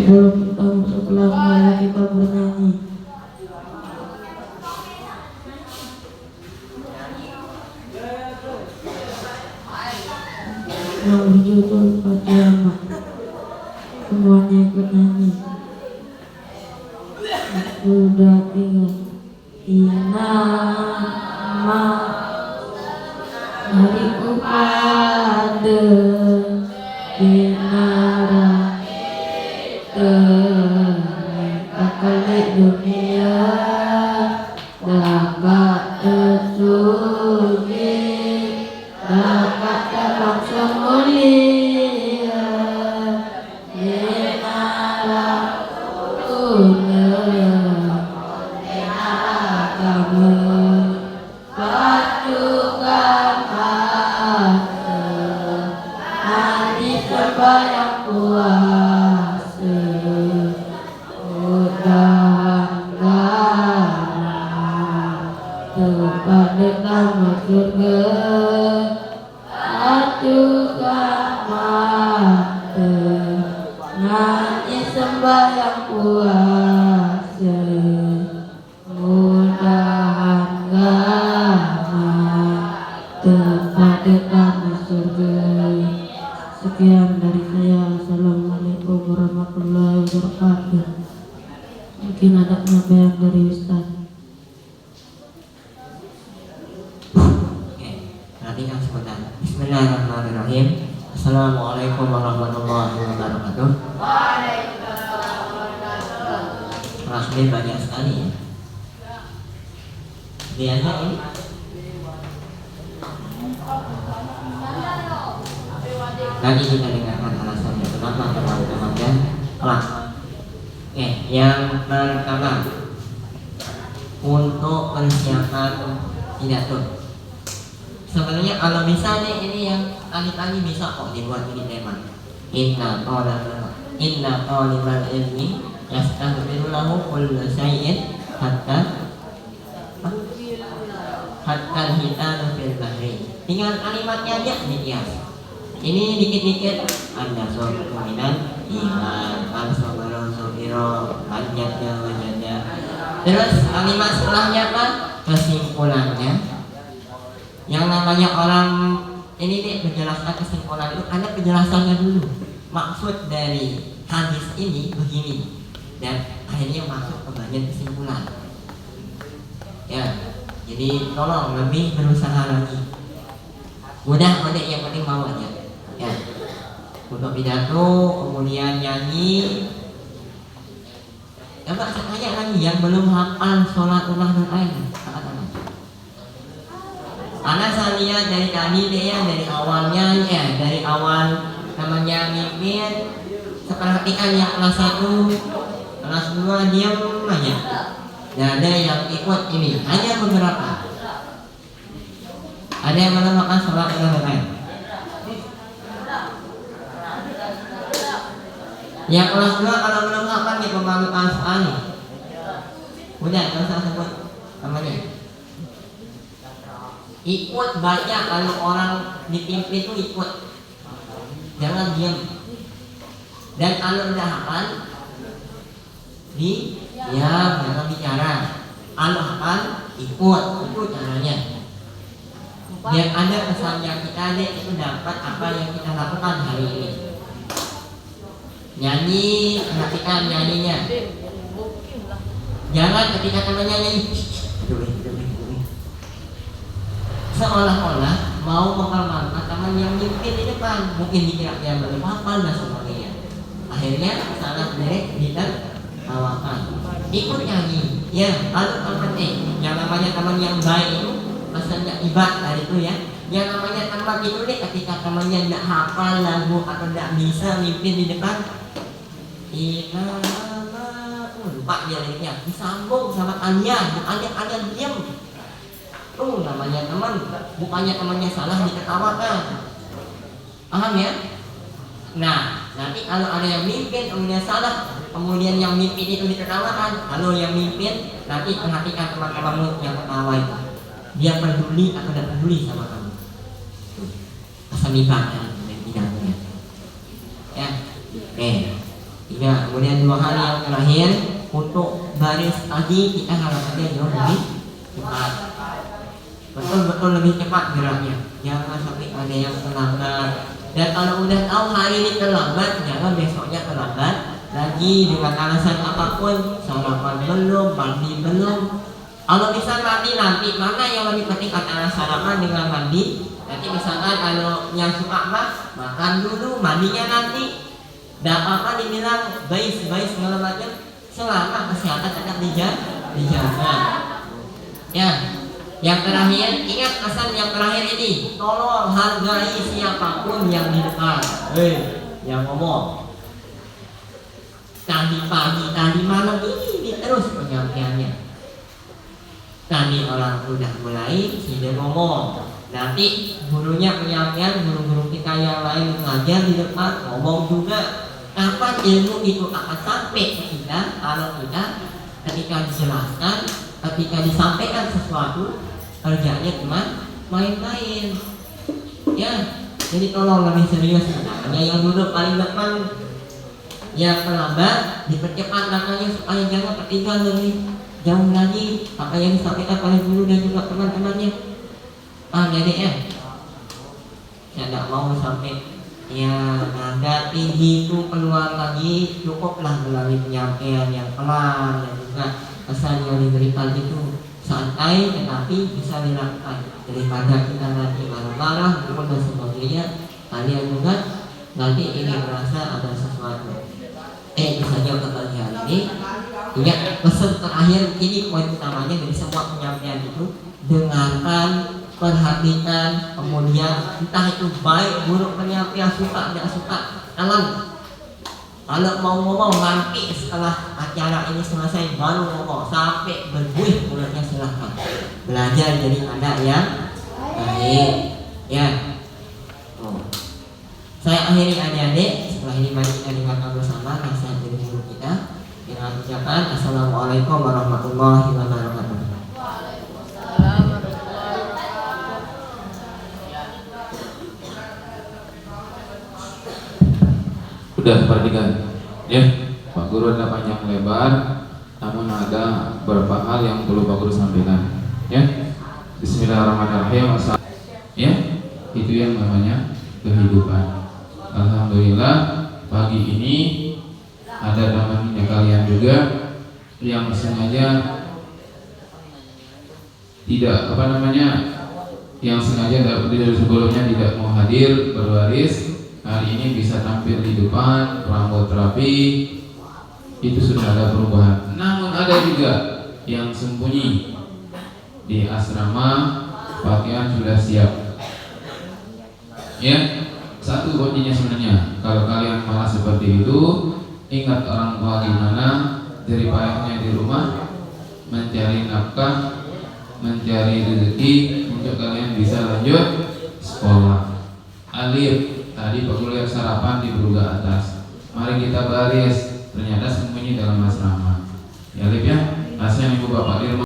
Sebelum kita masuk kelas, mari kita bernyanyi. Yang berjudul Fatihah. Semuanya ikut nyanyi. Sudah ingat inama hariku pada dinara terkali dunia dapat tersuji dapat dalam semulia dinara yang kuasa udara kepada surga ajukan mata nyanyi sembahyang puasa mudahan gama tempat kami surga. Sekian dari saya. Assalamualaikum warahmatullahi wabarakatuh. Mungkin ada penyampaian dari Ustaz. Oke, perhatikan sebentar. Bismillahirrahmanirrahim. Assalamualaikum warahmatullahi wabarakatuh. Kelas B banyak sekali ya. Lihatnya ini. Tadi kita dengarkan alasannya kenapa teman-teman dan kelas. Oke, yang pertama untuk persiapan pidato. Sebenarnya kalau misalnya ini yang kali-kali bisa kok dibuat ini tema. Inna talibal ilmi yastaghfiru lahu kullu syai'in hatta hitanu fil bahri. Tinggal kalimatnya aja dihias. Ini dikit-dikit anda suatu keminan iman al-sabaro sobiro anjadnya wajada. Terus kalimat setelahnya apa? Kesimpulannya. Yang namanya orang ini nih menjelaskan kesimpulan itu ada penjelasannya dulu. Maksud dari hadis ini begini dan akhirnya masuk ke bagian kesimpulan. Ya, jadi tolong lebih berusaha lagi. Mudah yang penting mau aja. Ya, untuk pidato, kemudian nyanyi. Coba saya tanya lagi yang belum hafal sholat ulah dan lain. Karena saya lihat dari tadi dia dari awalnya ya, dari awal namanya mimpin. Seperhatikan yang kelas 1, kelas 2 diam aja. Tidak ada yang ikut ini, hanya beberapa. Ada yang belum hafal sholat ulah dan lain. Yang kelas 2 kalau belum hafal nih pembantu Al-Quran nih. Udah, gak usah sebut namanya. Ikut baca kalau orang dipimpin itu ikut. Jangan diam. Dan kalau udah hafal diam, jangan bicara. Kalau hafal ikut, itu caranya. Biar ada pesan yang kita ada itu dapat apa yang kita lakukan hari ini. Nyanyi, perhatikan nyanyinya. Jangan ketika temannya nyanyi seolah-olah mau menghormati teman yang mimpin di depan. Mungkin dikira dia belum hafal dan sebagainya. Akhirnya salah direct ditertawakan. Ikut nyanyi. Ya, kalau teman yang namanya teman yang baik itu pesannya ibadah itu ya. Yang namanya teman itu nih ketika temannya tidak hafal lagu atau tidak bisa mimpin di depan, lupa dia liriknya, disambung sama kalian, bukannya kalian diam. Tuh namanya teman, bukannya temannya salah diketawakan. Paham ya? Nah, nanti kalau ada yang mimpin kemudian salah, kemudian yang mimpin itu diketawakan, kalau yang mimpin nanti perhatikan teman-temanmu yang ketawa itu, dia peduli atau tidak peduli sama kamu. Asal ibadah dan pidatonya. Ya, oke. Tiga, kemudian 2 hari yang terakhir untuk baris pagi kita harapannya jauh lebih cepat, betul-betul lebih cepat geraknya, jangan sampai ada yang terlambat. Dan kalau udah tahu hari ini terlambat, jangan besoknya terlambat lagi dengan alasan apapun, sarapan belum, mandi belum. Kalau bisa nanti mana yang lebih penting antara sarapan dengan mandi? Nanti misalkan kalau yang suka makan dulu, mandinya nanti. Dan apa dibilang baik segala macam, selama kesehatan tetap dijaga. Ya, yang terakhir, ingat pesan yang terakhir ini, tolong hargai siapapun yang di depan. Yang ngomong tadi pagi, tadi malam ini terus penyampaiannya. Tadi orang udah mulai sudah ngomong, nanti gurunya penyampaian, guru-guru kita yang lain mengajar di depan ngomong juga. Kapan ilmu itu akan sampai ke kita? Kalau kita ketika dijelaskan, ketika disampaikan sesuatu, kerjanya cuma main-main. Ya, jadi tolong lebih serius. Hanya yang duduk paling depan, yang terlambat dipercepat langkahnya supaya jangan tertinggal lebih jauh lagi apa yang disampaikan oleh guru dan juga teman-temannya. Jadi saya tidak mau sampai ya nada tinggi itu keluar lagi, cukuplah melalui penyampaian yang pelan dan juga pesan yang diberikan itu santai tetapi bisa dilakukan, daripada kita nanti marah-marah dan sebagainya. Kalian juga nanti ini merasa ada sesuatu. Bisa jauh ke pagi hari ini. Ingat pesan terakhir ini, poin utamanya dari semua penyampaian itu, dengarkan, perhatikan, kemudian entah itu baik buruk penyampaian, suka tidak suka, kalau mau ngomong nanti setelah acara ini selesai baru ngomong, sampai berbuih mulutnya silahkan. Belajar jadi anak yang baik. Ya. Saya akhiri adik-adik, setelah ini mari kita dengarkan bersama nasihat dari guru kita dengan ucapan Assalamualaikum warahmatullahi wabarakatuh. Sudah perhatikan ya, Pak Guru ada panjang lebar, namun ada beberapa hal yang perlu Pak Guru sampaikan ya. Bismillahirrahmanirrahim. Ya, itu yang namanya kehidupan. Alhamdulillah pagi ini ada temannya kalian juga yang sengaja tidak yang sengaja dari sebelumnya tidak mau hadir berbaris, hari ini bisa tampil di depan rambut rapi, itu sudah ada perubahan. Namun ada juga yang sembunyi di asrama, pakaian sudah siap ya. Satu kuncinya sebenarnya, kalau kalian malah seperti itu, ingat orang tua gimana dari payahnya di rumah mencari nafkah, mencari rezeki untuk kalian bisa lanjut sekolah. Alif, tadi Pak Guru lihat sarapan di beruga atas. Mari kita baris, ternyata sembunyi dalam asrama. Ya Alif ya, kasihan ibu bapak di rumah.